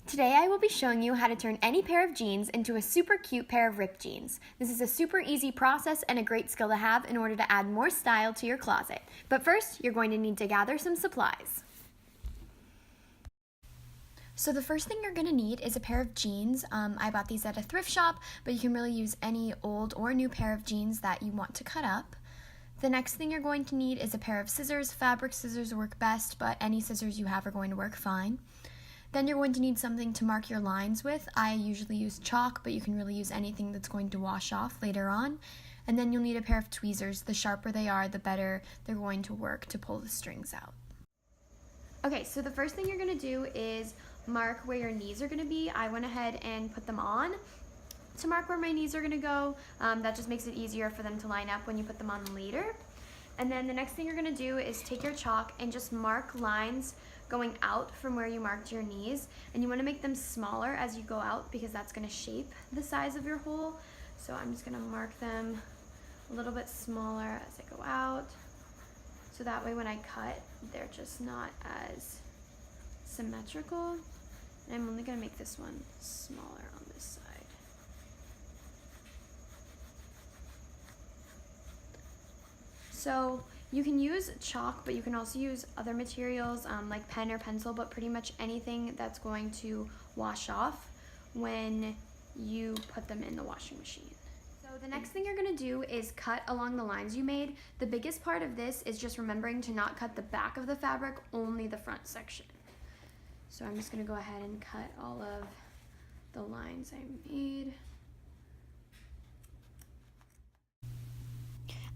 Today I will be showing you how to turn any pair of jeans into a super cute pair of ripped jeans. This is a super easy process and a great skill to have in order to add more style to your closet. But first, you're going to need to gather some supplies. So the first thing you're going to need is a pair of jeans. I bought these at a thrift shop, but you can really use any old or new pair of jeans that you want to cut up. The next thing you're going to need is a pair of scissors. Fabric scissors work best, but any scissors you have are going to work fine. Then you're going to need something to mark your lines with. I usually use chalk, but you can really use anything that's going to wash off later on. And then you'll need a pair of tweezers. The sharper they are, the better they're going to work to pull the strings out. Okay, so the first thing you're going to do is mark where your knees are going to be. I went ahead and put them on to mark where my knees are going to go. That just makes it easier for them to line up when you put them on later. And then the next thing you're going to do is take your chalk and just mark lines going out from where you marked your knees, and you want to make them smaller as you go out because that's going to shape the size of your hole. So I'm just going to mark them a little bit smaller as I go out, so that way when I cut they're just not as symmetrical. And I'm only going to make this one smaller on this side. So you can use chalk, but you can also use other materials like pen or pencil, but pretty much anything that's going to wash off when you put them in the washing machine. So the next thing you're going to do is cut along the lines you made. The biggest part of this is just remembering to not cut the back of the fabric, only the front section. So I'm just going to go ahead and cut all of the lines I made.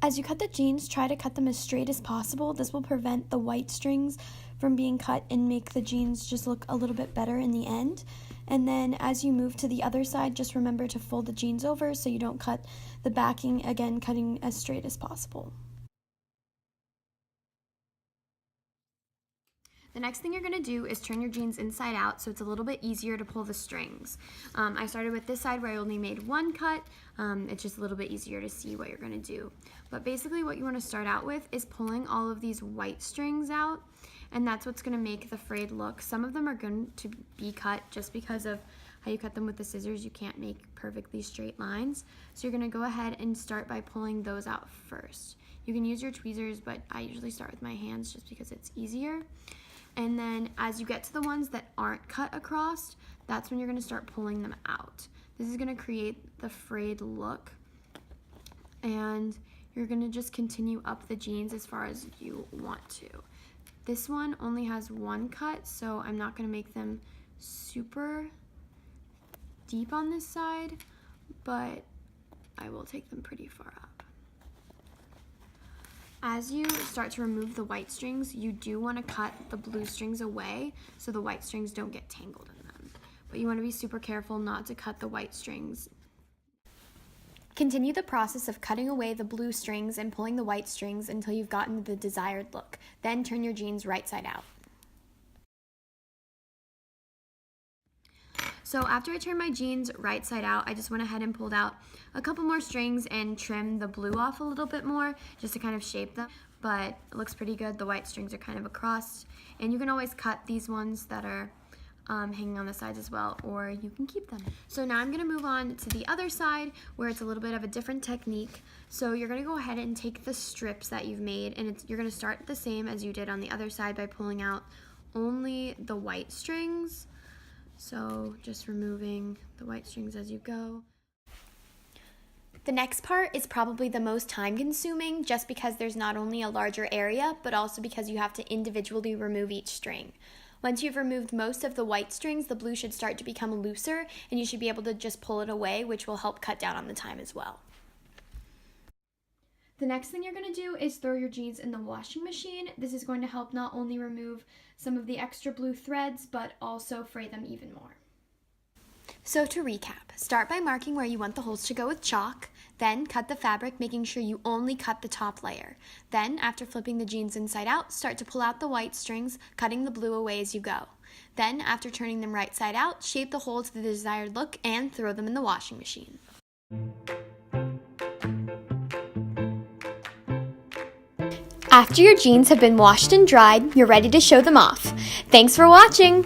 As you cut the jeans, try to cut them as straight as possible. This will prevent the white strings from being cut and make the jeans just look a little bit better in the end. And then as you move to the other side, just remember to fold the jeans over so you don't cut the backing, again cutting as straight as possible. The next thing you're going to do is turn your jeans inside out so it's a little bit easier to pull the strings. I started with this side where I only made one cut. It's just a little bit easier to see what you're going to do. But basically what you want to start out with is pulling all of these white strings out, and that's what's going to make the frayed look. Some of them are going to be cut just because of how you cut them with the scissors. You can't make perfectly straight lines. So you're going to go ahead and start by pulling those out first. You can use your tweezers, but I usually start with my hands just because it's easier. And then as you get to the ones that aren't cut across, that's when you're going to start pulling them out. This is going to create the frayed look, and you're going to just continue up the jeans as far as you want to. This one only has one cut, so I'm not going to make them super deep on this side, but I will take them pretty far up. As you start to remove the white strings, you do want to cut the blue strings away so the white strings don't get tangled in them. But you want to be super careful not to cut the white strings. Continue the process of cutting away the blue strings and pulling the white strings until you've gotten the desired look. Then turn your jeans right side out. So after I turned my jeans right side out, I just went ahead and pulled out a couple more strings and trimmed the blue off a little bit more just to kind of shape them. But it looks pretty good. The white strings are kind of across, and you can always cut these ones that are hanging on the sides as well, or you can keep them. So now I'm going to move on to the other side where it's a little bit of a different technique. So you're going to go ahead and take the strips that you've made, and you're going to start the same as you did on the other side by pulling out only the white strings. So just removing the white strings as you go. The next part is probably the most time consuming just because there's not only a larger area, but also because you have to individually remove each string. Once you've removed most of the white strings, the blue should start to become looser, and you should be able to just pull it away, which will help cut down on the time as well. The next thing you're going to do is throw your jeans in the washing machine. This is going to help not only remove some of the extra blue threads, but also fray them even more. So to recap, start by marking where you want the holes to go with chalk, then cut the fabric, making sure you only cut the top layer. Then, after flipping the jeans inside out, start to pull out the white strings, cutting the blue away as you go. Then, after turning them right side out, shape the hole to the desired look and throw them in the washing machine. After your jeans have been washed and dried, you're ready to show them off. Thanks for watching!